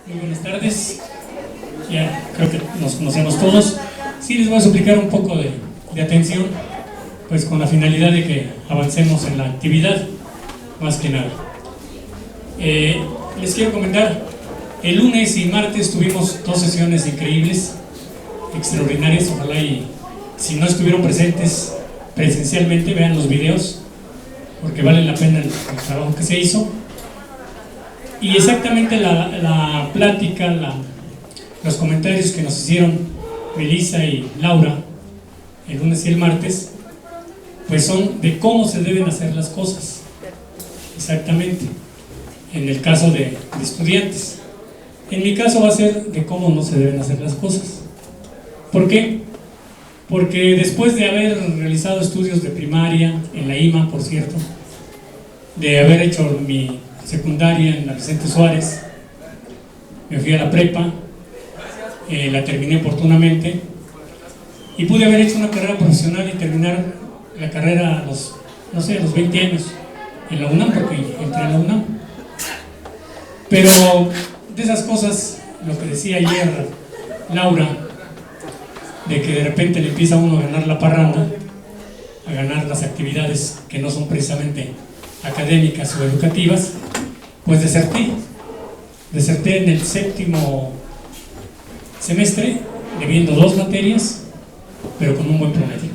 Muy buenas tardes, ya creo que nos conocemos todos. Sí, les voy a suplicar un poco de atención, pues con la finalidad de que avancemos en la actividad, más que nada. Les quiero comentar, el lunes y martes tuvimos dos sesiones increíbles, extraordinarias. Ojalá y si no estuvieron presentes presencialmente, vean los videos, porque vale la pena el trabajo que se hizo. Y exactamente la plática, los comentarios que nos hicieron Melissa y Laura el lunes y el martes, pues son de cómo se deben hacer las cosas, exactamente, en el caso de estudiantes. En mi caso va a ser de cómo no se deben hacer las cosas. ¿Por qué? Porque después de haber realizado estudios de primaria, en la IMA, por cierto, de haber hecho mi secundaria en la Vicente Suárez, me fui a la prepa, la terminé oportunamente y pude haber hecho una carrera profesional y terminar la carrera a los 20 años en la UNAM, porque entré en la UNAM. Pero de esas cosas, lo que decía ayer Laura, de que de repente le empieza a uno a ganar la parranda, a ganar las actividades que no son precisamente académicas o educativas, pues deserté en el séptimo semestre, debiendo 2 materias, pero con un buen promedio.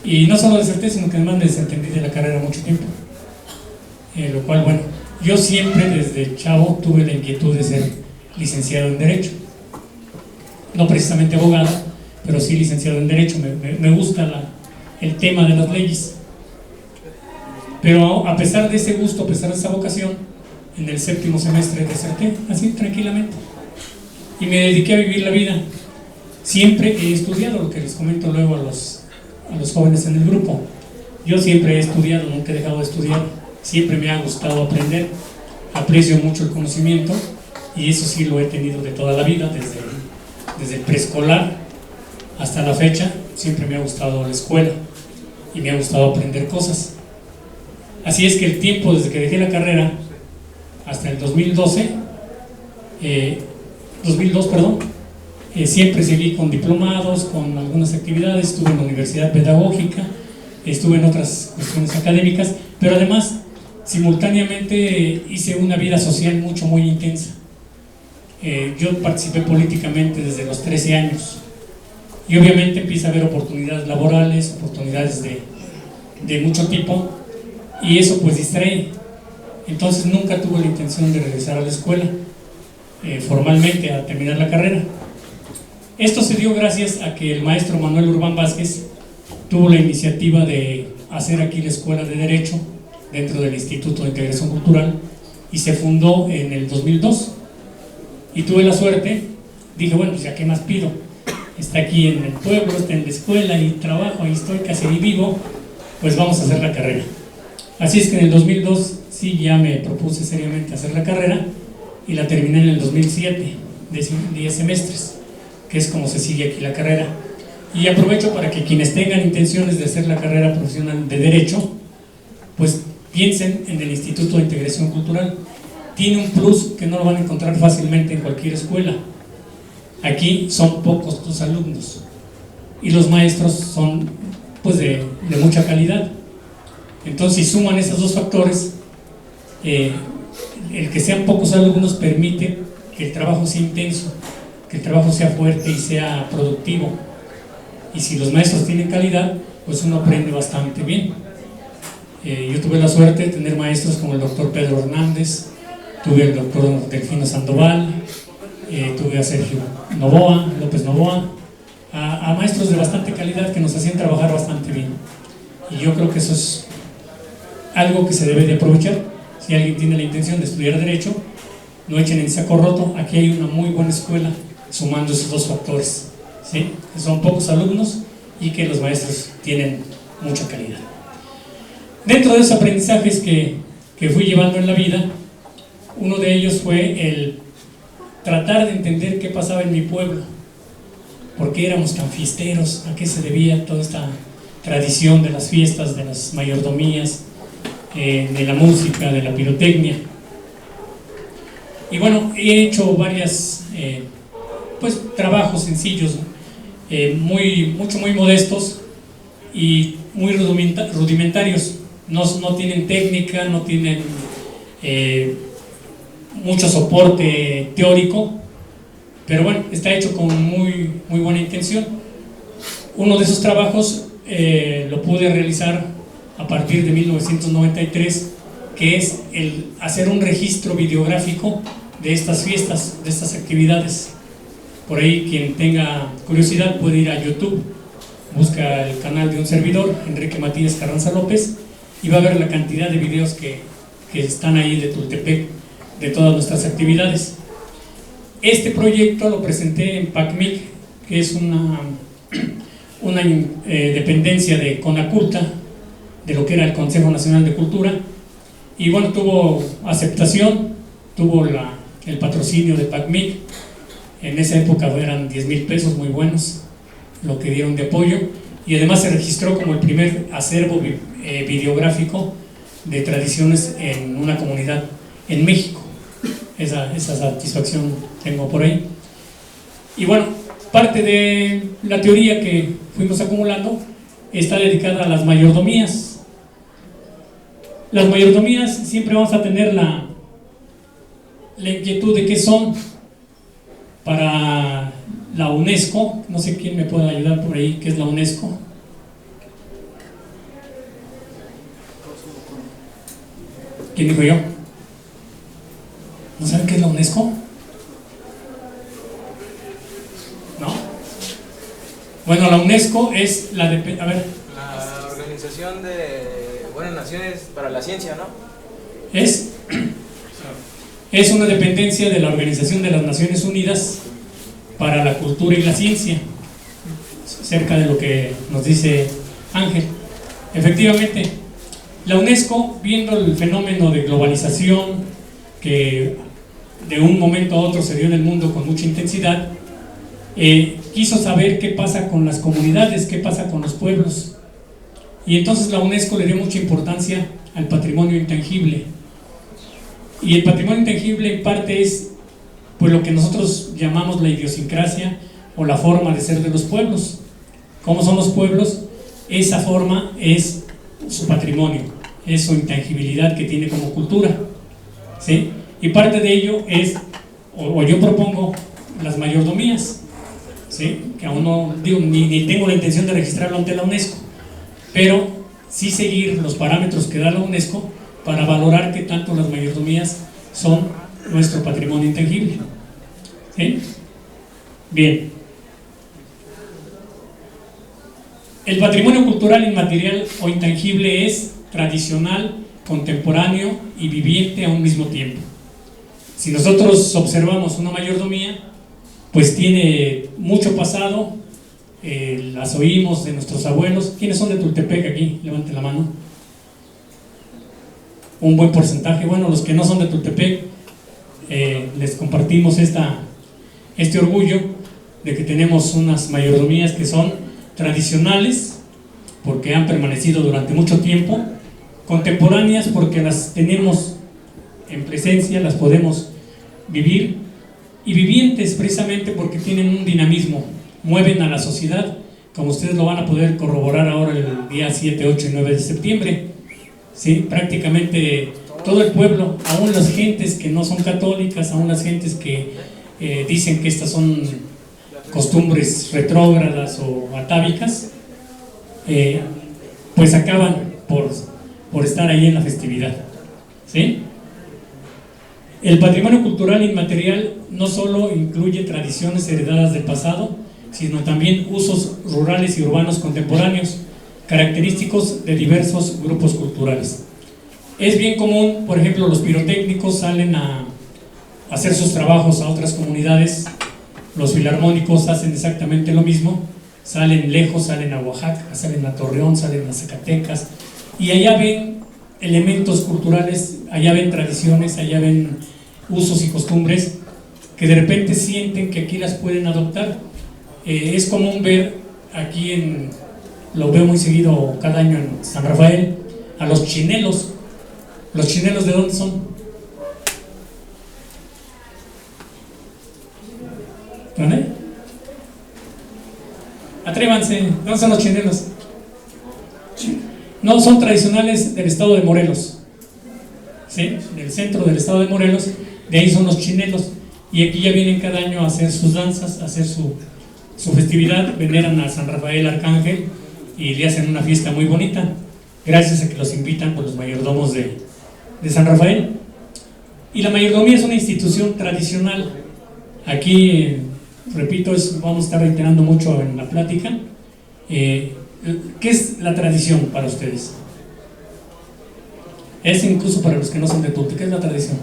Y no solo deserté, sino que además me desentendí de la carrera mucho tiempo, lo cual, bueno, yo siempre desde chavo tuve la inquietud de ser licenciado en Derecho, no precisamente abogado, pero sí licenciado en Derecho. Me gusta el tema de las leyes. Pero a pesar de ese gusto, a pesar de esa vocación, en el séptimo semestre deserté, así tranquilamente, y me dediqué a vivir la vida. Siempre he estudiado, lo que les comento luego a los jóvenes en el grupo. Yo siempre he estudiado, nunca he dejado de estudiar, siempre me ha gustado aprender, aprecio mucho el conocimiento, y eso sí lo he tenido de toda la vida, desde el preescolar hasta la fecha. Siempre me ha gustado la escuela y me ha gustado aprender cosas. Así es que el tiempo desde que dejé la carrera hasta el 2002, siempre seguí con diplomados, con algunas actividades. Estuve en la universidad pedagógica, estuve en otras cuestiones académicas, pero además simultáneamente hice una vida social muy intensa. Yo participé políticamente desde los 13 años y obviamente empieza a haber oportunidades laborales, oportunidades de mucho tipo, y eso pues distrae. Entonces nunca tuve la intención de regresar a la escuela formalmente a terminar la carrera. Esto se dio gracias a que el maestro Manuel Urbán Vázquez tuvo la iniciativa de hacer aquí la Escuela de Derecho dentro del Instituto de Integración Cultural, y se fundó en el 2002. Y tuve la suerte, dije, bueno, pues ya qué más pido, está aquí en el pueblo, está en la escuela y trabajo, ahí estoy, casi ahí vivo, pues vamos a hacer la carrera. Así es que en el 2002 sí ya me propuse seriamente hacer la carrera, y la terminé en el 2007, 10 semestres, que es como se sigue aquí la carrera. Y aprovecho para que quienes tengan intenciones de hacer la carrera profesional de Derecho, pues piensen en el Instituto de Integración Cultural. Tiene un plus que no lo van a encontrar fácilmente en cualquier escuela. Aquí son pocos tus alumnos y los maestros son pues de mucha calidad. Entonces, si suman esos dos factores, el que sean pocos alumnos permite que el trabajo sea intenso, que el trabajo sea fuerte y sea productivo. Y si los maestros tienen calidad, pues uno aprende bastante bien. Yo tuve la suerte de tener maestros como el doctor Pedro Hernández, tuve al doctor Delfino Sandoval, tuve a Sergio López Novoa, a maestros de bastante calidad que nos hacían trabajar bastante bien. Y yo creo que eso es algo que se debe de aprovechar. Si alguien tiene la intención de estudiar Derecho, no echen en saco roto. Aquí hay una muy buena escuela sumando esos dos factores, ¿sí? Que son pocos alumnos y que los maestros tienen mucha calidad. Dentro de esos aprendizajes que fui llevando en la vida, uno de ellos fue el tratar de entender qué pasaba en mi pueblo, por qué éramos tan fiesteros, a qué se debía toda esta tradición de las fiestas, de las mayordomías, de la música, de la pirotecnia. Y bueno, he hecho varias pues trabajos sencillos, muy modestos y muy rudimentarios. No tienen técnica, no tienen mucho soporte teórico, pero bueno, está hecho con muy buena intención. Uno de esos trabajos lo pude realizar a partir de 1993, que es el hacer un registro videográfico de estas fiestas, de estas actividades. Por ahí, quien tenga curiosidad puede ir a YouTube, busca el canal de un servidor, Enrique Matías Carranza López, y va a ver la cantidad de videos que están ahí de Tultepec, de todas nuestras actividades. Este proyecto lo presenté en PACMIC, que es una dependencia de CONACULTA, de lo que era el Consejo Nacional de Cultura, y bueno, tuvo aceptación, tuvo el patrocinio de PACMIC. En esa época eran 10,000 pesos, muy buenos, lo que dieron de apoyo, y además se registró como el primer acervo videográfico de tradiciones en una comunidad en México. Esa satisfacción tengo por ahí. Y bueno, parte de la teoría que fuimos acumulando está dedicada a las mayordomías. Las mayordomías siempre vamos a tener la inquietud de qué son. Para la UNESCO, no sé quién me puede ayudar por ahí, ¿qué es la UNESCO? ¿Quién dijo yo? ¿No saben qué es la UNESCO? ¿No? Bueno, la UNESCO es la Organización de Naciones para la Ciencia, ¿no? Es una dependencia de la Organización de las Naciones Unidas para la Cultura y la Ciencia, cerca de lo que nos dice Ángel. Efectivamente, la UNESCO, viendo el fenómeno de globalización que de un momento a otro se dio en el mundo con mucha intensidad, quiso saber qué pasa con las comunidades, qué pasa con los pueblos, y entonces la UNESCO le dio mucha importancia al patrimonio intangible. Y el patrimonio intangible en parte es pues lo que nosotros llamamos la idiosincrasia o la forma de ser de los pueblos. ¿Cómo son los pueblos? Esa forma es su patrimonio, es su intangibilidad que tiene como cultura, ¿sí? Y parte de ello es, o yo propongo, las mayordomías, ¿sí? Que aún no digo, ni tengo la intención de registrarlo ante la UNESCO, pero sí seguir los parámetros que da la UNESCO para valorar qué tanto las mayordomías son nuestro patrimonio intangible. ¿Sí? Bien. El patrimonio cultural inmaterial o intangible es tradicional, contemporáneo y viviente a un mismo tiempo. Si nosotros observamos una mayordomía, pues tiene mucho pasado, las oímos de nuestros abuelos. ¿Quiénes son de Tultepec aquí? Levanten la mano. Un buen porcentaje. Bueno, los que no son de Tultepec, les compartimos este orgullo de que tenemos unas mayordomías que son tradicionales, porque han permanecido durante mucho tiempo, contemporáneas, porque las tenemos en presencia, las podemos vivir, y vivientes, precisamente porque tienen un dinamismo, mueven a la sociedad, como ustedes lo van a poder corroborar ahora el día 7, 8 y 9 de septiembre. ¿Sí? Prácticamente todo el pueblo, aún las gentes que no son católicas, aún las gentes que dicen que estas son costumbres retrógradas o atávicas, pues acaban por estar ahí en la festividad. ¿Sí? El patrimonio cultural inmaterial no solo incluye tradiciones heredadas del pasado, sino también usos rurales y urbanos contemporáneos, característicos de diversos grupos culturales. Es bien común, por ejemplo, los pirotécnicos salen a hacer sus trabajos a otras comunidades, los filarmónicos hacen exactamente lo mismo, salen lejos, salen a Oaxaca, salen a Torreón, salen a Zacatecas, y allá ven elementos culturales, allá ven tradiciones, allá ven usos y costumbres que de repente sienten que aquí las pueden adoptar. Es común ver aquí lo veo muy seguido cada año en San Rafael, a los chinelos. ¿Los chinelos de dónde son? ¿Dónde? Atrévanse, ¿dónde son los chinelos? No, son tradicionales del estado de Morelos, ¿sí? Del centro del estado de Morelos, de ahí son los chinelos, y aquí ya vienen cada año a hacer sus danzas, a hacer su festividad, veneran a San Rafael Arcángel y le hacen una fiesta muy bonita, gracias a que los invitan por los mayordomos de San Rafael. Y la mayordomía es una institución tradicional. Aquí, repito, vamos a estar reiterando mucho en la plática. ¿Qué es la tradición para ustedes? Es incluso para los que no son de Tulte. ¿Qué es la tradición?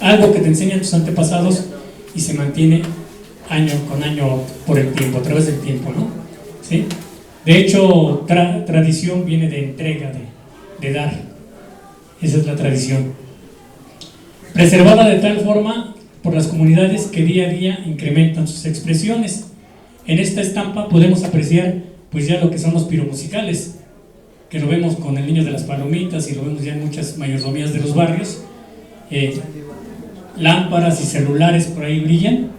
Algo que te enseñan tus antepasados y se mantiene año con año por el tiempo, a través del tiempo, ¿no? ¿Sí? De hecho, tradición viene de entrega, de dar. Esa es la tradición. Preservada de tal forma por las comunidades que día a día incrementan sus expresiones. En esta estampa podemos apreciar pues ya lo que son los piromusicales, que lo vemos con el niño de las palomitas y lo vemos ya en muchas mayordomías de los barrios. Lámparas y celulares por ahí brillan.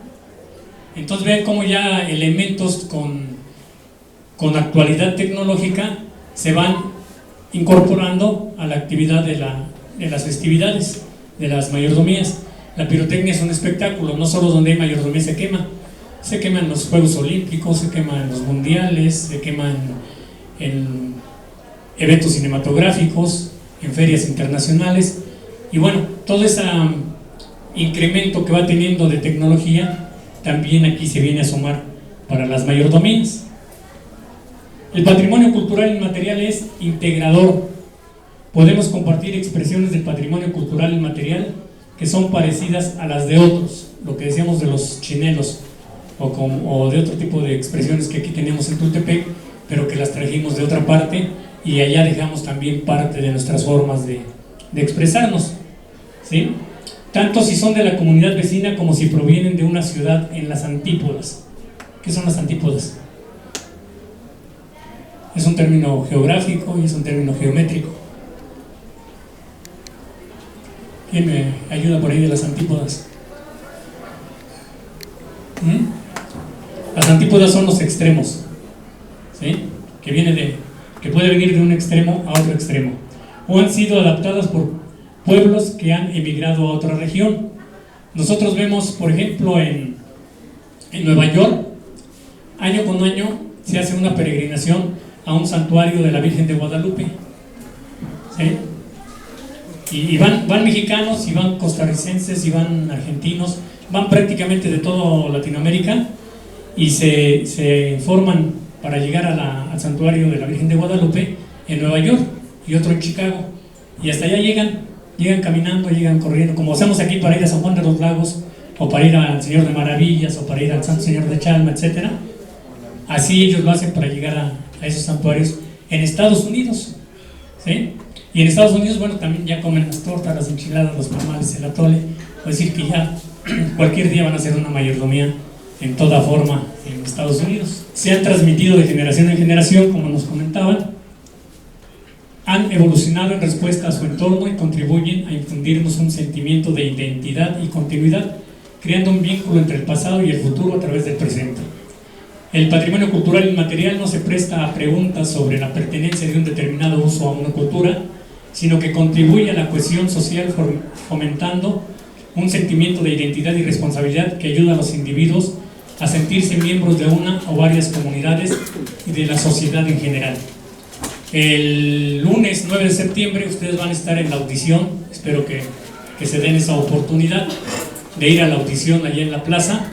Entonces vean cómo ya elementos con actualidad tecnológica se van incorporando a la actividad de las festividades, de las mayordomías. La pirotecnia es un espectáculo, no solo donde hay mayordomía se queman los Juegos Olímpicos, se queman los mundiales, se queman en eventos cinematográficos, en ferias internacionales, y bueno, todo ese incremento que va teniendo de tecnología también aquí se viene a sumar para las mayordomías. El patrimonio cultural inmaterial es integrador. Podemos compartir expresiones del patrimonio cultural inmaterial que son parecidas a las de otros, lo que decíamos de los chinelos o de otro tipo de expresiones que aquí tenemos en Tultepec, pero que las trajimos de otra parte y allá dejamos también parte de nuestras formas de expresarnos, ¿sí? Tanto si son de la comunidad vecina como si provienen de una ciudad en las antípodas. ¿Qué son las antípodas? Es un término geográfico y es un término geométrico. ¿Quién me ayuda por ahí de las antípodas? Las antípodas son los extremos, ¿sí? Que puede venir de un extremo a otro extremo, o han sido adaptadas por pueblos que han emigrado a otra región. Nosotros vemos, por ejemplo, en Nueva York, año con año se hace una peregrinación a un santuario de la Virgen de Guadalupe, ¿sí? Y van mexicanos, y van costarricenses, y van argentinos, van prácticamente de toda Latinoamérica, y se forman para llegar al santuario de la Virgen de Guadalupe en Nueva York, y otro en Chicago, y hasta allá llegan caminando, llegan corriendo, como hacemos aquí para ir a San Juan de los Lagos, o para ir al Señor de Maravillas, o para ir al Santo Señor de Chalma, etc. Así ellos lo hacen para llegar a esos santuarios en Estados Unidos, ¿sí? Y en Estados Unidos, bueno, también ya comen las tortas, las enchiladas, los tamales, el atole. Es decir, que ya cualquier día van a hacer una mayordomía en toda forma en Estados Unidos. Se han transmitido de generación en generación, como nos comentaban, han evolucionado en respuesta a su entorno y contribuyen a infundirnos un sentimiento de identidad y continuidad, creando un vínculo entre el pasado y el futuro a través del presente. El patrimonio cultural inmaterial no se presta a preguntas sobre la pertenencia de un determinado uso a una cultura, sino que contribuye a la cohesión social fomentando un sentimiento de identidad y responsabilidad que ayuda a los individuos a sentirse miembros de una o varias comunidades y de la sociedad en general. El lunes 9 de septiembre ustedes van a estar en la audición, espero que se den esa oportunidad de ir a la audición allá en la plaza,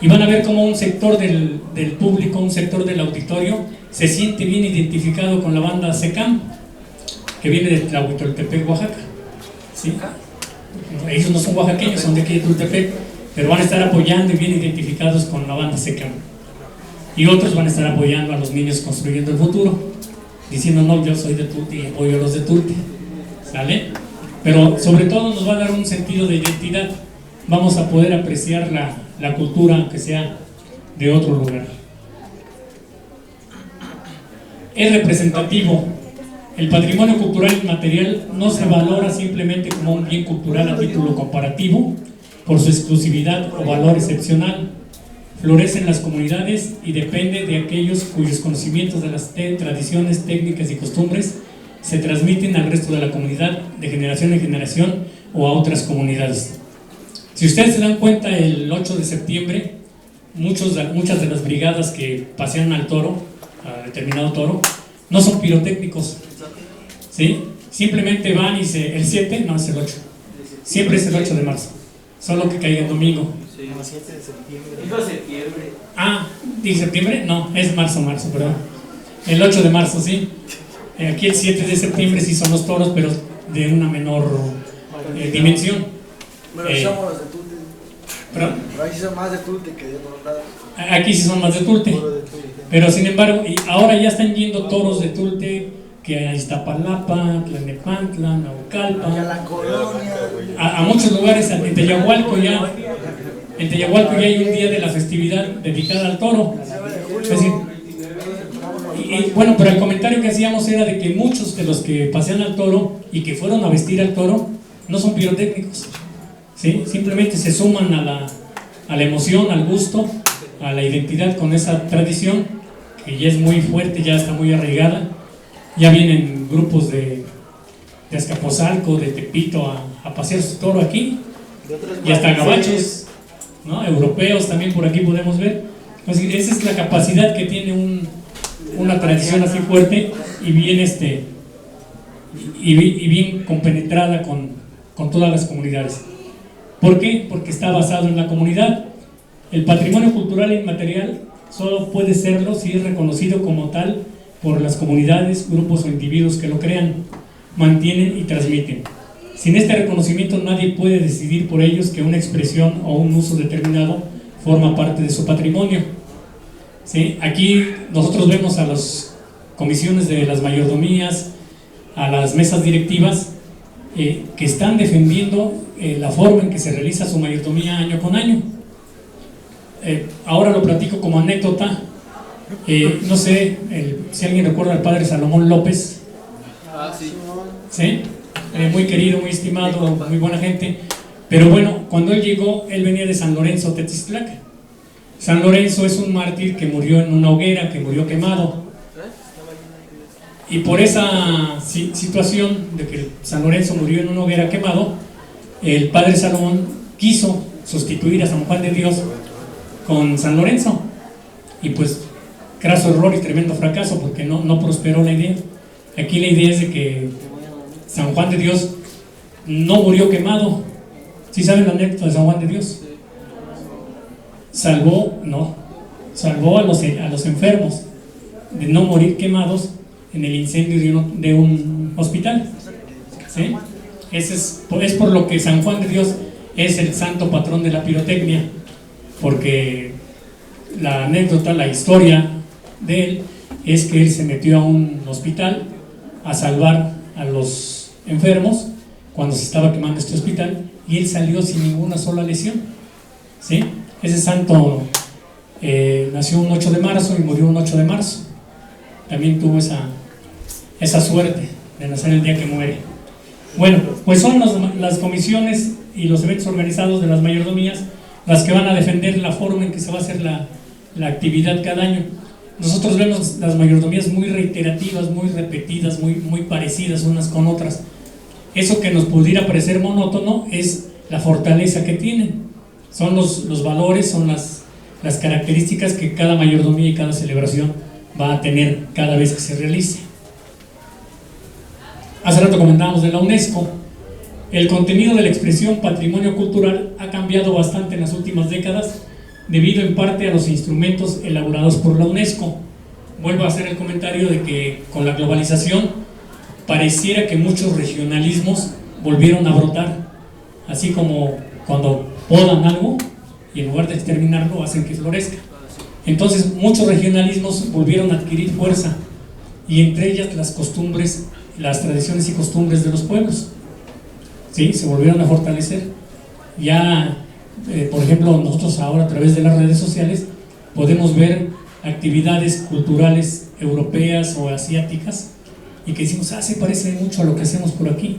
y van a ver cómo un sector del público, un sector del auditorio se siente bien identificado con la banda SECAM, que viene de Tlahuitoltepec, Oaxaca, ¿sí? Ellos no son oaxaqueños, son de aquí de Tultepec, pero van a estar apoyando y bien identificados con la banda SECAM. Y otros van a estar apoyando a los niños construyendo el futuro, diciendo, no, yo soy de Tulte y apoyo a los de Tulte, ¿sale? Pero sobre todo nos va a dar un sentido de identidad. Vamos a poder apreciar la cultura, aunque sea de otro lugar. Es representativo El patrimonio cultural inmaterial no se valora simplemente como un bien cultural a título comparativo por su exclusividad o valor excepcional. Florece en las comunidades y depende de aquellos cuyos conocimientos de las tradiciones, técnicas y costumbres se transmiten al resto de la comunidad de generación en generación o a otras comunidades. Si ustedes se dan cuenta, el 8 de septiembre muchas de las brigadas que pasean al toro, a determinado toro, no son pirotécnicos, ¿sí? Simplemente van y el 7, no, es el 8, siempre es el 8 de marzo, solo que caiga el domingo. Sí. El 7 de septiembre. Dijo septiembre. Ah, ¿dije septiembre? No, es marzo, perdón. El 8 de marzo, sí. Aquí el 7 de septiembre sí son los toros, pero de una menor dimensión. Bueno, somos los de Tulte. ¿Perdón? Pero aquí son más de Tulte que de Boronada. Aquí sí son más de Tulte. Pero sin embargo, ahora ya están yendo toros de Tulte que a Iztapalapa, Tlalnepantla, Naucalpan, a la colonia, a muchos lugares, en Teyahualco ya. En Teyahualco ya hay un día de la festividad dedicada al toro. Es decir, y bueno, pero el comentario que hacíamos era de que muchos de los que pasean al toro y que fueron a vestir al toro no son pirotécnicos, ¿sí? Simplemente se suman a la emoción, al gusto, a la identidad con esa tradición que ya es muy fuerte, ya está muy arraigada. Ya vienen grupos de Azcapotzalco, de Tepito a pasear su toro aquí, y hasta gabachos, ¿no? Europeos también por aquí podemos ver. Entonces, esa es la capacidad que tiene una tradición así fuerte y bien y bien compenetrada con todas las comunidades. ¿Por qué? Porque está basado en la comunidad. El patrimonio cultural e inmaterial solo puede serlo si es reconocido como tal por las comunidades, grupos o individuos que lo crean, mantienen y transmiten. Sin este reconocimiento nadie puede decidir por ellos que una expresión o un uso determinado forma parte de su patrimonio. ¿Sí? Aquí nosotros vemos a las comisiones de las mayordomías, a las mesas directivas, que están defendiendo la forma en que se realiza su mayordomía año con año. Ahora lo platico como anécdota. No sé si alguien recuerda al padre Salomón López. Sí. ¿Sí? Muy querido, muy estimado, muy buena gente. Pero bueno, cuando él llegó, él venía de San Lorenzo, Tetzistlac. San Lorenzo es un mártir que murió en una hoguera, que murió quemado. Y por esa situación de que San Lorenzo murió en una hoguera quemado, el padre Salomón quiso sustituir a San Juan de Dios con San Lorenzo. Y pues, craso error y tremendo fracaso, porque no prosperó la idea. Aquí la idea es de que San Juan de Dios no murió quemado. ¿Sí saben la anécdota de San Juan de Dios? Salvó a los enfermos de no morir quemados en el incendio de un hospital. ¿Sí? Es por lo que San Juan de Dios es el santo patrón de la pirotecnia, porque la anécdota, la historia de él es que él se metió a un hospital a salvar a los enfermos cuando se estaba quemando este hospital, y él salió sin ninguna sola lesión. ¿Sí? Ese santo nació un 8 de marzo y murió un 8 de marzo. También tuvo esa suerte de nacer el día que muere. Bueno, pues son las comisiones y los eventos organizados de las mayordomías las que van a defender la forma en que se va a hacer la actividad cada año. Nosotros vemos las mayordomías muy reiterativas, muy repetidas, muy parecidas unas con otras. Eso que nos pudiera parecer monótono es la fortaleza que tienen. Son los valores, son las características que cada mayordomía y cada celebración va a tener cada vez que se realice. Hace rato comentábamos de la UNESCO. El contenido de la expresión patrimonio cultural ha cambiado bastante en las últimas décadas, debido en parte a los instrumentos elaborados por la UNESCO. Vuelvo a hacer el comentario de que con la globalización pareciera que muchos regionalismos volvieron a brotar, así como cuando podan algo y en lugar de exterminarlo hacen que florezca. Entonces muchos regionalismos volvieron a adquirir fuerza, y entre ellas las costumbres, las tradiciones y costumbres de los pueblos, ¿sí? Se volvieron a fortalecer. Ya por ejemplo, nosotros ahora a través de las redes sociales podemos ver actividades culturales europeas o asiáticas y que decimos, se parece mucho a lo que hacemos por aquí,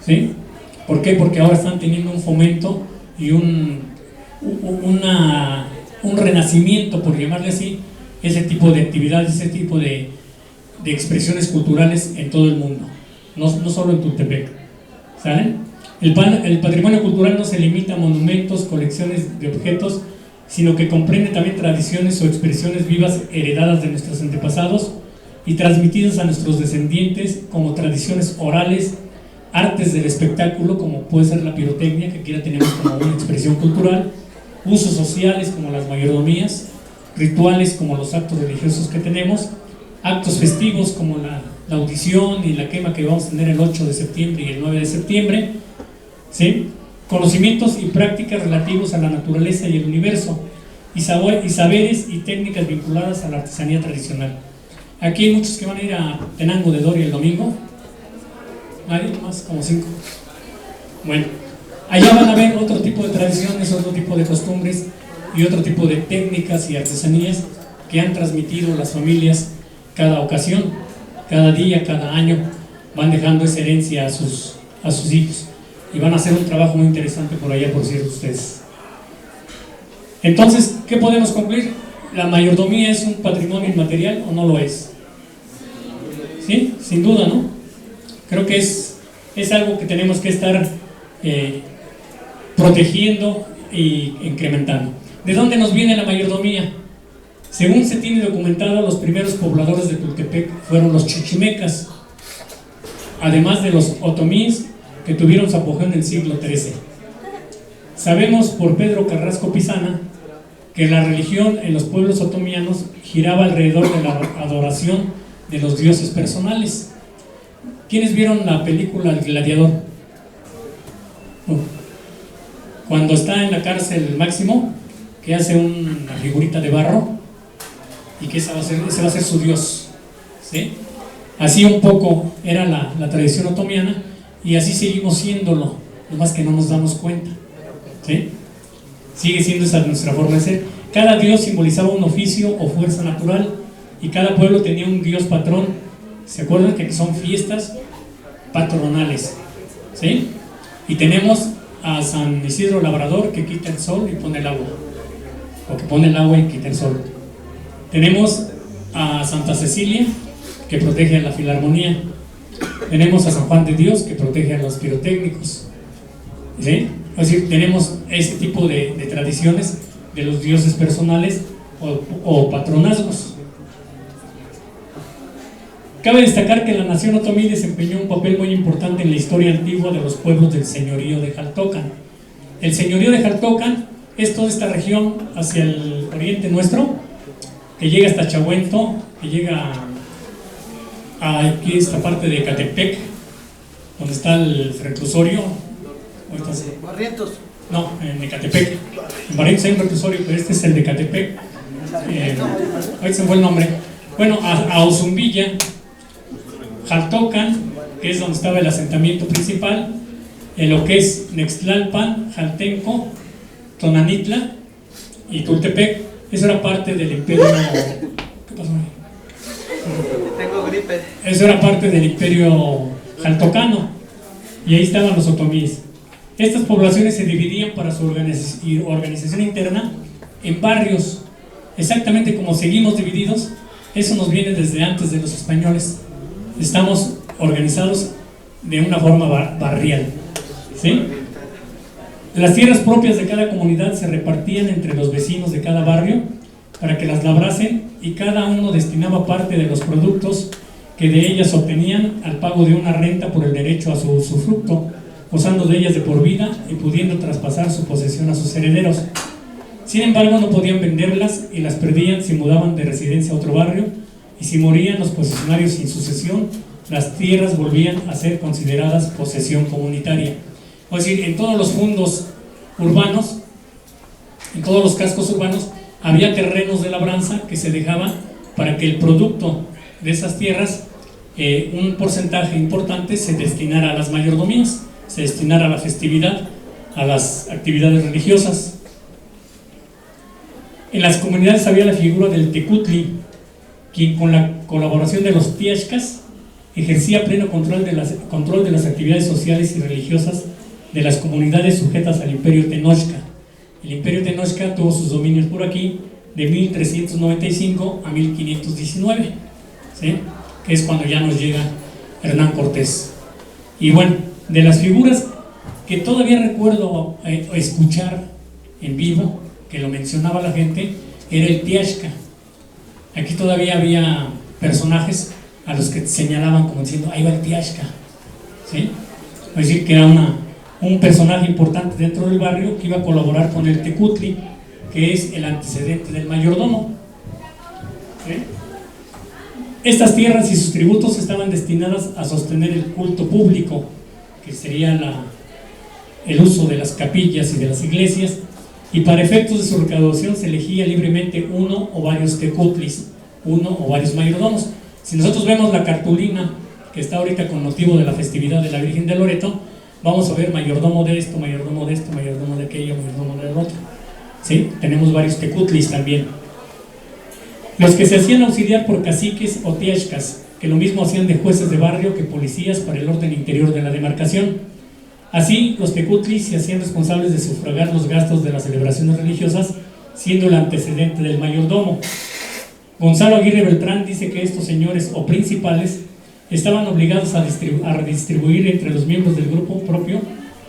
¿sí? ¿Por qué? Porque ahora están teniendo un fomento y un renacimiento, por llamarle así, ese tipo de actividades, ese tipo de expresiones culturales en todo el mundo, no solo en Tultepec, ¿saben? El patrimonio cultural no se limita a monumentos, colecciones de objetos, sino que comprende también tradiciones o expresiones vivas heredadas de nuestros antepasados y transmitidas a nuestros descendientes como tradiciones orales, artes del espectáculo, como puede ser la pirotecnia, que aquí la tenemos como una expresión cultural, usos sociales como las mayordomías, rituales como los actos religiosos que tenemos, actos festivos como la audición y la quema que vamos a tener el 8 de septiembre y el 9 de septiembre, ¿sí? Conocimientos y prácticas relativos a la naturaleza y el universo, y saberes y técnicas vinculadas a la artesanía tradicional. Aquí hay muchos que van a ir a Tenango de Doria el domingo. ¿Nadie? Más, como 5. Bueno, allá van a ver otro tipo de tradiciones, otro tipo de costumbres y otro tipo de técnicas y artesanías que han transmitido las familias cada ocasión, cada día, cada año. Van dejando esa herencia a sus hijos y van a hacer un trabajo muy interesante por allá, por cierto, ustedes. Entonces, ¿qué podemos concluir? ¿La mayordomía es un patrimonio inmaterial o no lo es? Sí, sin duda, ¿no? Creo que es algo que tenemos que estar protegiendo y incrementando. ¿De dónde nos viene la mayordomía? Según se tiene documentado, los primeros pobladores de Tultepec fueron los chichimecas, además de los otomíes, que tuvieron su apogeo en el siglo XIII. Sabemos por Pedro Carrasco Pisana que la religión en los pueblos otomianos giraba alrededor de la adoración de los dioses personales. ¿Quiénes vieron la película El Gladiador? Cuando está en la cárcel Máximo, que hace una figurita de barro y que ese va a ser su dios, ¿sí? Así un poco era la tradición otomiana y así seguimos siéndolo, lo más que no nos damos cuenta, ¿sí? Sigue siendo esa nuestra forma de ser. Cada dios simbolizaba un oficio o fuerza natural y cada pueblo tenía un dios patrón. ¿Se acuerdan que son fiestas patronales? ¿Sí? Y tenemos a San Isidro Labrador, que quita el sol y pone el agua, o que pone el agua y quita el sol. Tenemos a Santa Cecilia, que protege a la filarmonía. Tenemos a San Juan de Dios, que protege a los pirotécnicos, ¿sí? Es decir, tenemos ese tipo de tradiciones de los dioses personales o patronazgos. Cabe destacar que la nación otomí desempeñó un papel muy importante en la historia antigua de los pueblos del señorío de Jaltocan. El señorío de Jaltocan es toda esta región hacia el oriente nuestro, que llega hasta Chahuento, que llega a aquí esta parte de Ecatepec, donde está el reclusorio. Barrientos. No, en Ecatepec. En Barrientos hay un reclusorio, pero este es el de Ecatepec. Ahí se fue el nombre. Bueno, a Ozumbilla, Jaltocan, que es donde estaba el asentamiento principal, en lo que es Nextlalpan, Jaltenco, Tonanitla y Tultepec. Eso era parte del imperio. ¿Qué pasó? Tengo gripe. Eso era parte del imperio jaltocano y ahí estaban los otomíes. Estas poblaciones se dividían para su organización interna en barrios, exactamente como seguimos divididos. Eso nos viene desde antes de los españoles. Estamos organizados de una forma barrial, ¿sí? Las tierras propias de cada comunidad se repartían entre los vecinos de cada barrio para que las labrasen y cada uno destinaba parte de los productos que de ellas obtenían al pago de una renta por el derecho a su usufructo, gozando de ellas de por vida y pudiendo traspasar su posesión a sus herederos. Sin embargo, no podían venderlas y las perdían si mudaban de residencia a otro barrio, y si morían los posesionarios sin sucesión, las tierras volvían a ser consideradas posesión comunitaria. Es decir, en todos los fundos urbanos, en todos los cascos urbanos, había terrenos de labranza que se dejaban para que el producto de esas tierras, un porcentaje importante, se destinara a las mayordomías, se destinara a la festividad, a las actividades religiosas. En las comunidades había la figura del tecutli, quien con la colaboración de los tiashcas ejercía pleno control de las actividades sociales y religiosas de las comunidades sujetas al Imperio Tenochca. El Imperio Tenochca tuvo sus dominios por aquí de 1395 a 1519, ¿sí? Que es cuando ya nos llega Hernán Cortés. Y bueno, de las figuras que todavía recuerdo escuchar en vivo, que lo mencionaba la gente, era el Tiashka. Aquí todavía había personajes a los que señalaban como diciendo, ahí va el Tiashka, ¿sí? Es decir, que era un personaje importante dentro del barrio que iba a colaborar con el Tecutli, que es el antecedente del mayordomo, ¿sí? Estas tierras y sus tributos estaban destinadas a sostener el culto público, que sería el uso de las capillas y de las iglesias, y para efectos de su recaudación se elegía libremente uno o varios tecutlis, uno o varios mayordomos. Si nosotros vemos la cartulina que está ahorita con motivo de la festividad de la Virgen de Loreto, vamos a ver mayordomo de esto, mayordomo de esto, mayordomo de aquello, mayordomo del otro, ¿sí? Tenemos varios tecutlis también. Los que se hacían auxiliar por caciques o tiashkas, que lo mismo hacían de jueces de barrio que policías para el orden interior de la demarcación. Así, los tecutlis se hacían responsables de sufragar los gastos de las celebraciones religiosas, siendo el antecedente del mayordomo. Gonzalo Aguirre Beltrán dice que estos señores o principales estaban obligados a redistribuir entre los miembros del grupo propio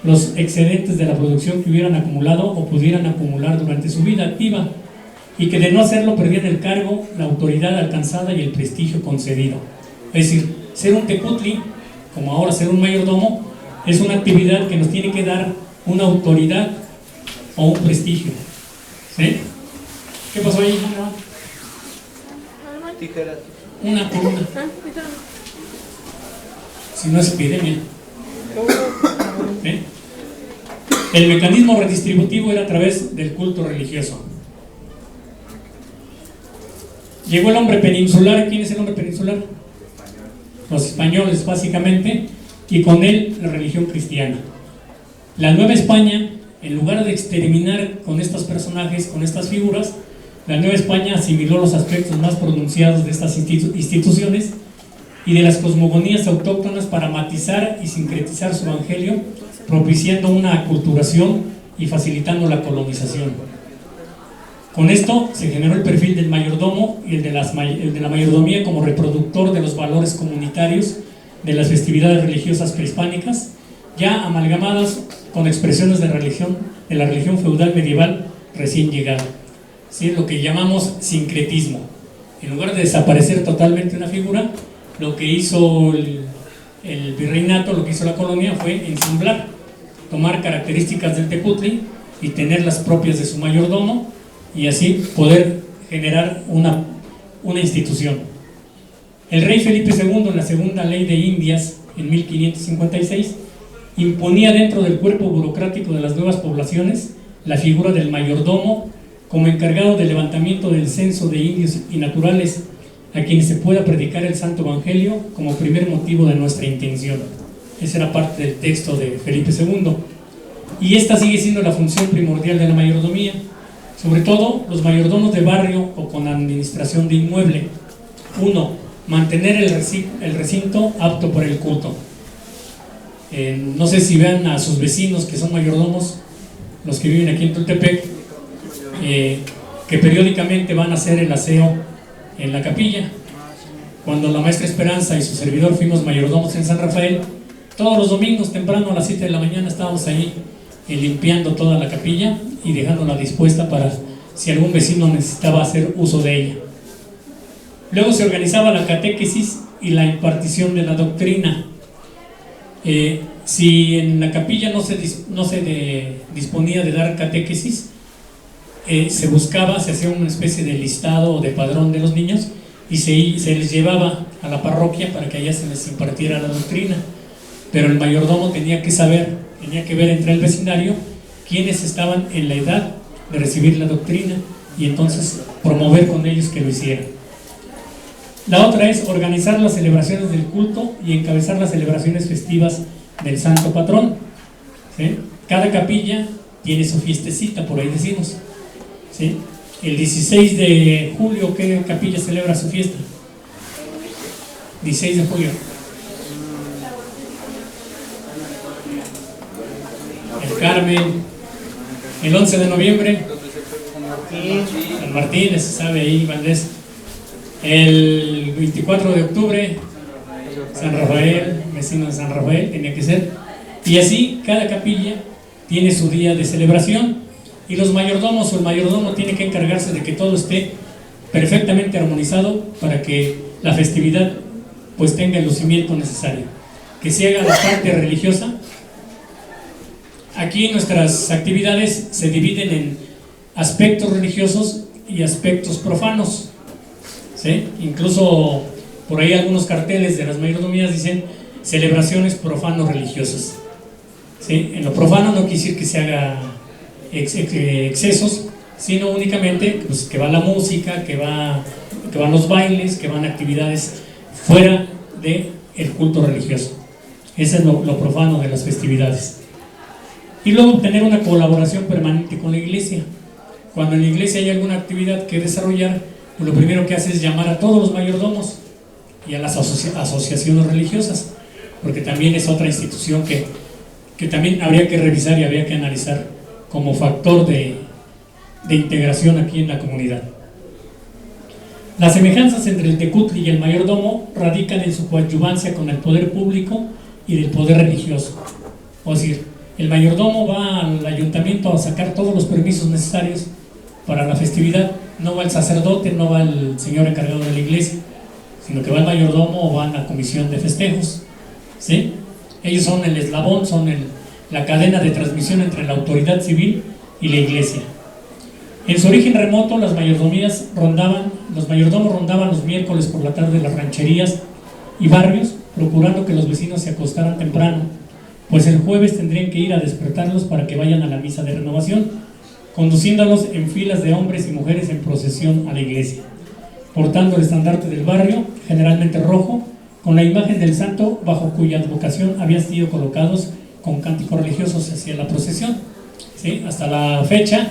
los excedentes de la producción que hubieran acumulado o pudieran acumular durante su vida activa, y que de no hacerlo perdían el cargo, la autoridad alcanzada y el prestigio concedido. Es decir, ser un tecutli, como ahora ser un mayordomo, es una actividad que nos tiene que dar una autoridad o un prestigio, ¿sí? ¿Qué pasó ahí? Tijeras. Una por una. Si no es epidemia. ¿Sí? El mecanismo redistributivo era a través del culto religioso. Llegó el hombre peninsular. ¿Quién es el hombre peninsular? Los españoles, básicamente, y con él la religión cristiana. La Nueva España, en lugar de exterminar con estos personajes, con estas figuras, la Nueva España asimiló los aspectos más pronunciados de estas instituciones y de las cosmogonías autóctonas para matizar y sincretizar su evangelio, propiciando una aculturación y facilitando la colonización. Con esto se generó el perfil del mayordomo y el de la mayordomía como reproductor de los valores comunitarios de las festividades religiosas prehispánicas, ya amalgamadas con expresiones de la religión feudal medieval recién llegada. ¿Sí? Lo que llamamos sincretismo. En lugar de desaparecer totalmente una figura, lo que hizo el virreinato, lo que hizo la colonia fue ensamblar, tomar características del tecutli y tenerlas propias de su mayordomo, y así poder generar una institución. El rey Felipe II, en la segunda ley de Indias, en 1556, imponía dentro del cuerpo burocrático de las nuevas poblaciones la figura del mayordomo como encargado del levantamiento del censo de indios y naturales, a quienes se pueda predicar el Santo Evangelio como primer motivo de nuestra intención. Esa era parte del texto de Felipe II. Y esta sigue siendo la función primordial de la mayordomía, sobre todo los mayordomos de barrio o con administración de inmueble. 1. Mantener el recinto apto para el culto. No sé si vean a sus vecinos que son mayordomos, los que viven aquí en Tultepec, que periódicamente van a hacer el aseo en la capilla. Cuando la maestra Esperanza y su servidor fuimos mayordomos en San Rafael, todos los domingos temprano a las 7 de la mañana estábamos ahí limpiando toda la capilla y dejándola dispuesta para si algún vecino necesitaba hacer uso de ella. Luego se organizaba la catequesis y la impartición de la doctrina. Si en la capilla no se disponía de dar catequesis, se hacía una especie de listado o de padrón de los niños y se les llevaba a la parroquia para que allá se les impartiera la doctrina. Pero el mayordomo tenía que ver entre el vecindario quienes estaban en la edad de recibir la doctrina y entonces promover con ellos que lo hicieran. La otra es organizar las celebraciones del culto y encabezar las celebraciones festivas del santo patrón. ¿Sí? Cada capilla tiene su fiestecita, por ahí decimos. ¿Sí? El 16 de julio, ¿qué capilla celebra su fiesta? 16 de julio. Carmen. El 11 de noviembre, San Martín, se sabe ahí, Valdés. El 24 de octubre, San Rafael, vecino de San Rafael, tenía que ser. Y así, cada capilla tiene su día de celebración. Y los mayordomos o el mayordomo tiene que encargarse de que todo esté perfectamente armonizado para que la festividad pues tenga el lucimiento necesario. Que se haga la parte religiosa. Aquí nuestras actividades se dividen en aspectos religiosos y aspectos profanos, ¿sí? Incluso por ahí algunos carteles de las mayordomías dicen celebraciones profano-religiosas, ¿sí? En lo profano no quiere decir que se haga excesos, sino únicamente pues, que va la música, que van los bailes, que van actividades fuera del culto religioso. Ese es lo profano de las festividades. Y luego tener una colaboración permanente con la iglesia. Cuando en la iglesia hay alguna actividad que desarrollar, pues lo primero que hace es llamar a todos los mayordomos y a las asociaciones religiosas, porque también es otra institución que también habría que revisar y habría que analizar como factor de integración aquí en la comunidad. Las semejanzas entre el tecutli y el mayordomo radican en su coadyuvancia con el poder público y del poder religioso. O decir, el mayordomo va al ayuntamiento a sacar todos los permisos necesarios para la festividad. No va el sacerdote, no va el señor encargado de la iglesia, sino que va el mayordomo o va a la comisión de festejos, ¿sí? Ellos son el eslabón, son la cadena de transmisión entre la autoridad civil y la iglesia. En su origen remoto, los mayordomos rondaban los miércoles por la tarde las rancherías y barrios, procurando que los vecinos se acostaran temprano, pues el jueves tendrían que ir a despertarlos para que vayan a la misa de renovación, conduciéndolos en filas de hombres y mujeres en procesión a la iglesia, portando el estandarte del barrio, generalmente rojo, con la imagen del santo bajo cuya advocación habían sido colocados con cánticos religiosos hacia la procesión, ¿sí? Hasta la fecha,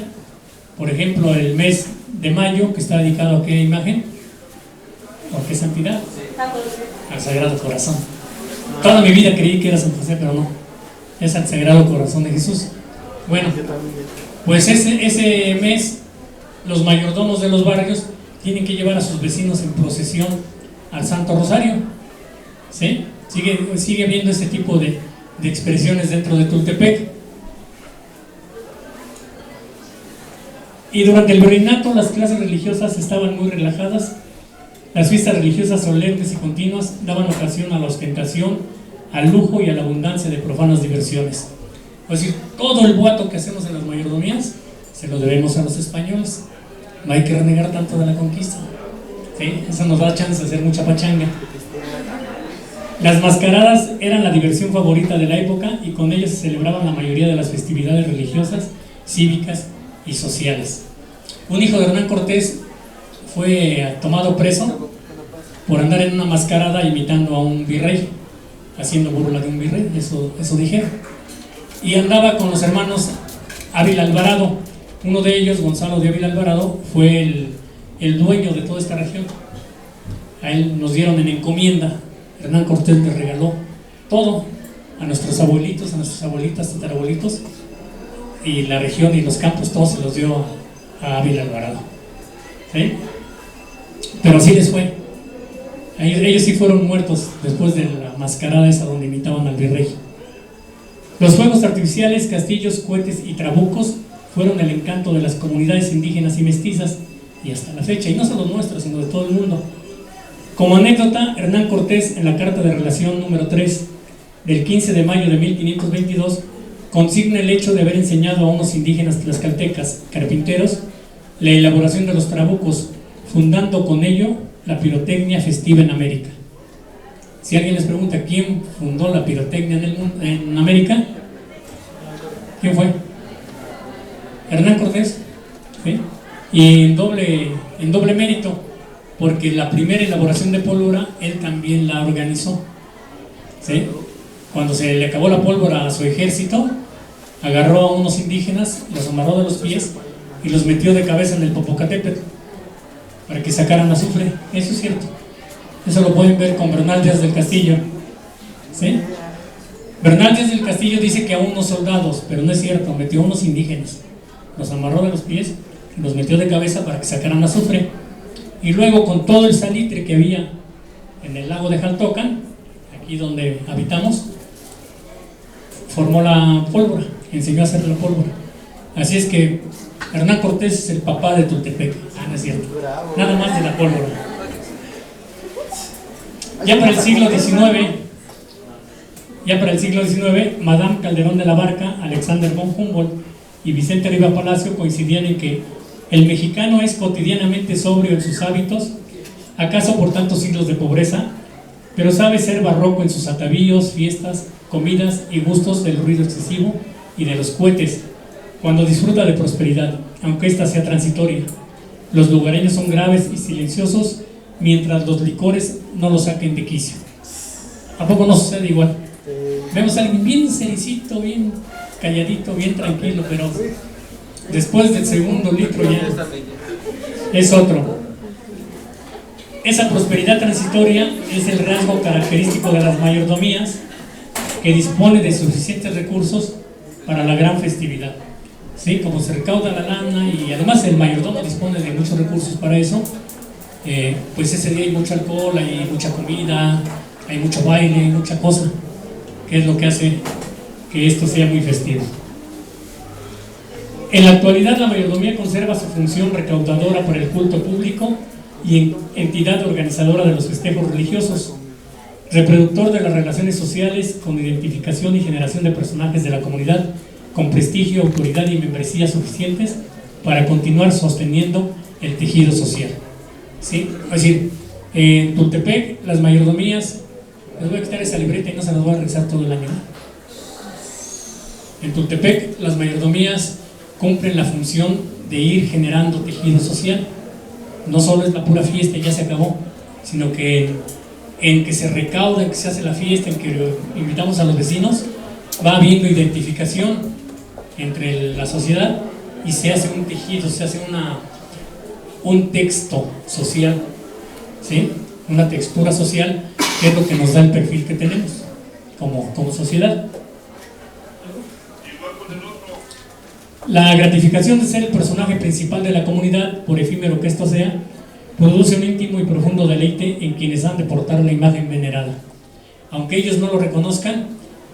por ejemplo, el mes de mayo, que está dedicado a qué imagen o a qué santidad, al Sagrado Corazón. Toda mi vida creí que era San José, pero no, es al Sagrado Corazón de Jesús. Bueno, pues ese mes los mayordomos de los barrios tienen que llevar a sus vecinos en procesión al Santo Rosario, ¿sí? Sigue habiendo ese tipo de expresiones dentro de Tultepec. Y durante el virreinato las clases religiosas estaban muy relajadas. Las fiestas religiosas solemnes y continuas daban ocasión a la ostentación, al lujo y a la abundancia de profanas diversiones. Es decir, todo el boato que hacemos en las mayordomías se lo debemos a los españoles. No hay que renegar tanto de la conquista, ¿sí? Eso nos da chance de hacer mucha pachanga. Las mascaradas eran la diversión favorita de la época y con ellas se celebraban la mayoría de las festividades religiosas, cívicas y sociales. Un hijo de Hernán Cortés fue tomado preso por andar en una mascarada imitando a un virrey, haciendo burla de un virrey, eso dijeron. Y andaba con los hermanos Ávila Alvarado. Uno de ellos, Gonzalo de Ávila Alvarado, fue el dueño de toda esta región. A él nos dieron en encomienda. Hernán Cortés le regaló todo a nuestros abuelitos, a nuestras abuelitas, tatarabuelitos, y la región y los campos, todos se los dio a Ávila Alvarado, ¿sí? Pero así les fue. Ellos sí fueron muertos después de la mascarada esa donde imitaban al virrey. Los fuegos artificiales, castillos, cohetes y trabucos fueron el encanto de las comunidades indígenas y mestizas, y hasta la fecha, y no solo nuestras, sino de todo el mundo. Como anécdota, Hernán Cortés, en la carta de relación número 3 del 15 de mayo de 1522, consigna el hecho de haber enseñado a unos indígenas tlaxcaltecas, carpinteros, la elaboración de los trabucos, fundando con ello la pirotecnia festiva en América. Si alguien les pregunta quién fundó la pirotecnia en América, ¿quién fue? Hernán Cortés, ¿sí? Y en doble mérito, porque la primera elaboración de pólvora él también la organizó, ¿sí? Cuando se le acabó la pólvora a su ejército, agarró a unos indígenas, los amarró de los pies y los metió de cabeza en el Popocatépetl para que sacaran azufre. Eso es cierto. Eso lo pueden ver con Bernal Díaz del Castillo, ¿sí? Bernal Díaz del Castillo dice que a unos soldados, pero no es cierto, metió a unos indígenas, los amarró de los pies y los metió de cabeza para que sacaran azufre, y luego con todo el salitre que había en el lago de Jaltocan, aquí donde habitamos, formó la pólvora, enseñó a hacer la pólvora. Así es que Hernán Cortés es el papá de Tultepec. No es cierto, nada más de la pólvora. Ya para el siglo XIX, Madame Calderón de la Barca, Alexander von Humboldt y Vicente Riva Palacio coincidían en que el mexicano es cotidianamente sobrio en sus hábitos, acaso por tantos siglos de pobreza, pero sabe ser barroco en sus atavíos, fiestas, comidas y gustos del ruido excesivo y de los cohetes, cuando disfruta de prosperidad, aunque ésta sea transitoria. Los lugareños son graves y silenciosos, mientras los licores no los saquen de quicio. ¿A poco no sucede igual? Vemos a alguien bien sericito, bien calladito, bien tranquilo, pero después del segundo litro ya es otro. Esa prosperidad transitoria es el rasgo característico de las mayordomías, que dispone de suficientes recursos para la gran festividad. ¿Sí? Como se recauda la lana y además el mayordomo dispone de muchos recursos para eso, pues ese día hay mucho alcohol, hay mucha comida, hay mucho baile, hay mucha cosa, que es lo que hace que esto sea muy festivo. En la actualidad la mayordomía conserva su función recaudadora para el culto público y entidad organizadora de los festejos religiosos, reproductor de las relaciones sociales con identificación y generación de personajes de la comunidad con prestigio, autoridad y membresía suficientes para continuar sosteniendo el tejido social. ¿Sí? Es decir, en Tultepec, las mayordomías, les voy a quitar esa libreta y no se las voy a regresar todo el año. En Tultepec, las mayordomías cumplen la función de ir generando tejido social. No solo es la pura fiesta y ya se acabó, sino que en que se recauda, en que se hace la fiesta, en que invitamos a los vecinos, va habiendo identificación entre la sociedad y se hace un tejido, se hace un texto social, ¿sí? Una textura social, que es lo que nos da el perfil que tenemos como sociedad. La gratificación de ser el personaje principal de la comunidad, por efímero que esto sea, produce un íntimo y profundo deleite en quienes han de portar la imagen venerada. Aunque ellos no lo reconozcan,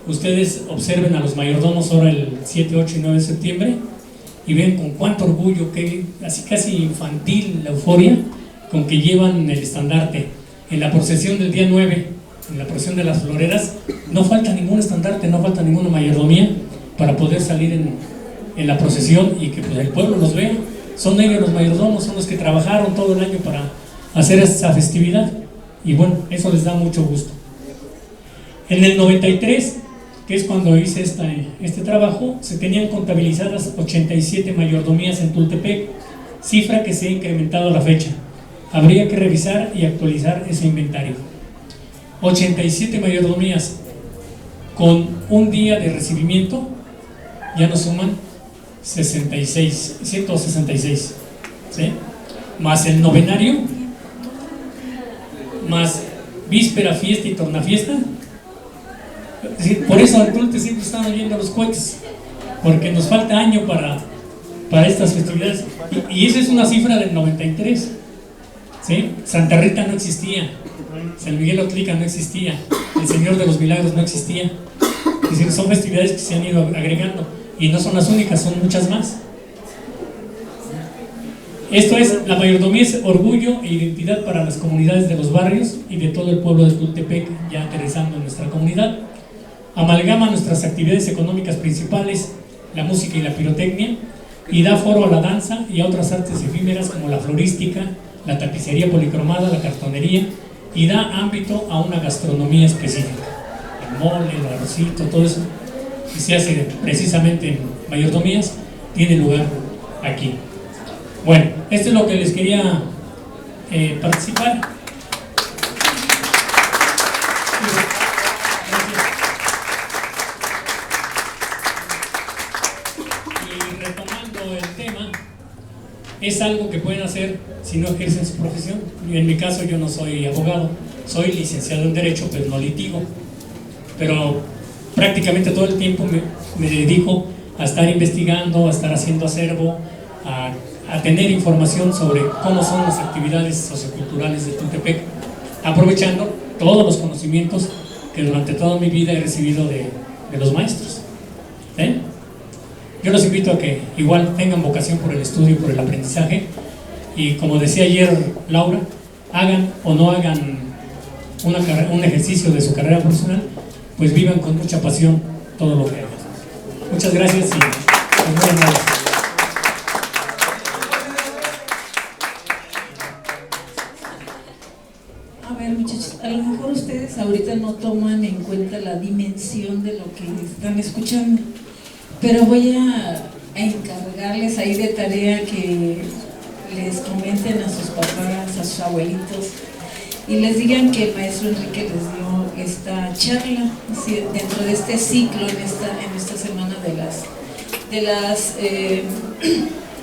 ustedes observen a los mayordomos ahora el 7, 8 y 9 de septiembre y ven con cuánto orgullo, que así casi infantil la euforia con que llevan el estandarte. En la procesión del día 9, en la procesión de las floreras, no falta ningún estandarte, no falta ninguna mayordomía para poder salir en la procesión y que pues, el pueblo los vea. Son ellos los mayordomos, son los que trabajaron todo el año para hacer esa festividad y bueno, eso les da mucho gusto. En el 93, que es cuando hice este trabajo, se tenían contabilizadas 87 mayordomías en Tultepec, cifra que se ha incrementado a la fecha. Habría que revisar y actualizar ese inventario. 87 mayordomías con un día de recibimiento, ya nos suman 166, ¿sí? Más el novenario, más víspera, fiesta y tornafiesta. Es decir, por eso en Tulte siempre están oyendo los cohetes, porque nos falta año para estas festividades. Y esa es una cifra del 93, ¿sí? Santa Rita no existía, San Miguel Otlica no existía, el Señor de los Milagros no existía. Es decir, son festividades que se han ido agregando y no son las únicas, son muchas más. Esto es, la mayordomía es orgullo e identidad para las comunidades de los barrios y de todo el pueblo de Tultepec, ya aterrizando en nuestra comunidad. Amalgama nuestras actividades económicas principales, la música y la pirotecnia, y da foro a la danza y a otras artes efímeras como la florística, la tapicería policromada, la cartonería, y da ámbito a una gastronomía específica. El mole, el arrocito, todo eso que se hace precisamente en mayordomías, tiene lugar aquí. Bueno, esto es lo que les quería participar. Y retomando el tema, es algo que pueden hacer si no ejercen su profesión. En mi caso yo no soy abogado, soy licenciado en Derecho, pero no litigo. Pero prácticamente todo el tiempo me dedico a estar investigando, a estar haciendo acervo, a tener información sobre cómo son las actividades socioculturales de Tultepec, aprovechando todos los conocimientos que durante toda mi vida he recibido de los maestros. Yo los invito a que igual tengan vocación por el estudio, por el aprendizaje, y como decía ayer Laura, hagan o no hagan un ejercicio de su carrera profesional, pues vivan con mucha pasión todo lo que hagan. Muchas gracias y muy amables. A ver, muchachos, a lo mejor ustedes ahorita no toman en cuenta la dimensión de lo que están escuchando, pero voy a encargarles ahí de tarea que les comenten a sus papás, a sus abuelitos, y les digan que el maestro Enrique les dio esta charla dentro de este ciclo, en esta semana de las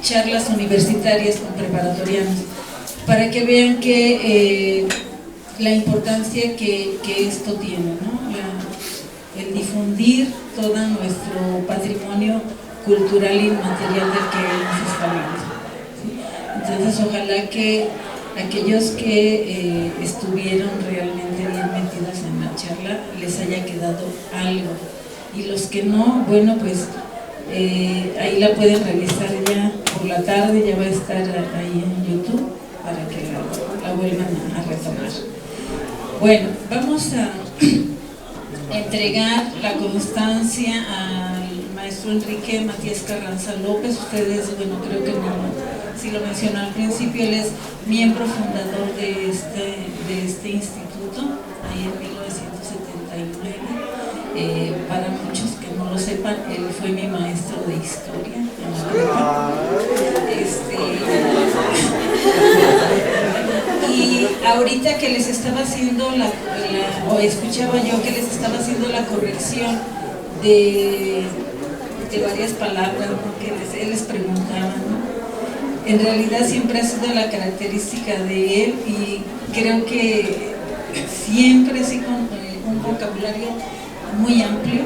charlas universitarias con preparatorianos, para que vean que la importancia que esto tiene, ¿no? El difundir todo nuestro patrimonio cultural y material del que hemos estado hablando, ¿sí? Entonces, ojalá que aquellos que estuvieron realmente bien metidos en la charla les haya quedado algo, y los que no, bueno, pues ahí la pueden revisar ya por la tarde, ya va a estar ahí en YouTube para que la vuelvan a retomar. Bueno, vamos a entregar la constancia al maestro Enrique Matías Carranza López. Ustedes, bueno, creo que si lo mencionó al principio, él es miembro fundador de este instituto, ahí en 1979. Para muchos que no lo sepan, él fue mi maestro de historia en la prepa. Y ahorita que les estaba haciendo o escuchaba yo que les estaba haciendo la corrección de varias palabras, porque él les preguntaba, ¿no? En realidad siempre ha sido la característica de él, y creo que siempre sí con un vocabulario muy amplio,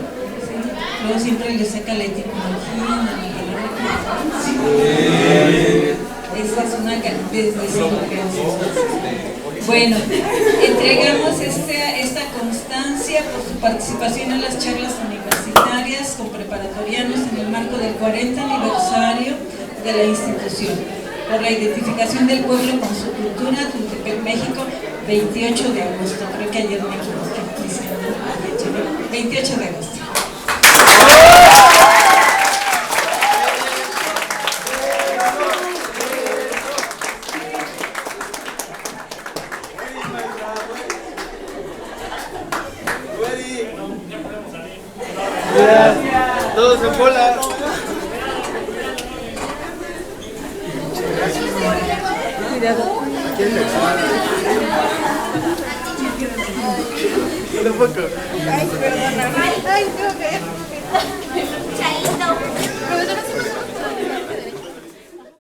¿sí? Luego siempre le saca la etimología, la palabra. Sí. Esa es una bueno, entregamos esta constancia por su participación en las charlas universitarias con preparatorianos en el marco del 40 aniversario de la institución, por la identificación del pueblo con su cultura, Tultepec, México, 28 de agosto. Creo que ayer me equivoqué diciendo 28 de agosto. Todos en bola. Tampoco. Ay, perdona. Ay, creo que. Chaito.